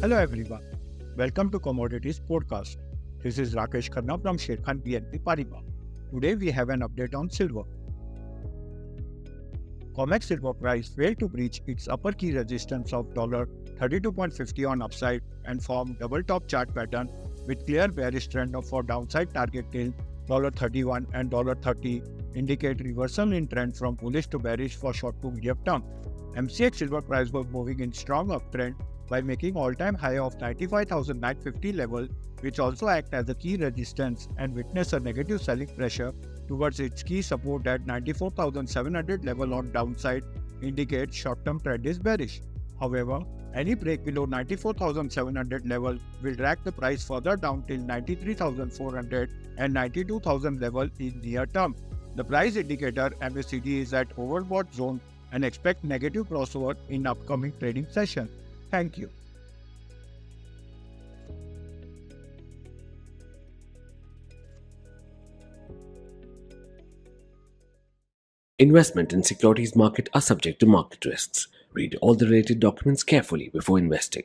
Hello everyone, welcome to Commodities podcast. This is 𝗀𝗫𝗀 from Sharekhan BNP Paribas. Today we have an update on silver. COMEX silver price failed to breach its upper key resistance of $32.50 on upside and formed double top chart pattern with clear bearish trend for downside target till $31 and $30 indicate reversal in trend from bullish to bearish for short to medium term. MCX silver price was moving in strong uptrend by making all-time high of 95,950 level, which also act as a key resistance and witness a negative selling pressure towards its key support at 94,700 level on downside indicates short-term trend is bearish. However, any break below 94,700 level will drag the price further down till 93,400 and 92,000 level in near term. The price indicator MACD is at overbought zone and expect negative crossover in upcoming trading session. Thank you. Investment in securities market are subject to market risks. Read all the related documents carefully before investing.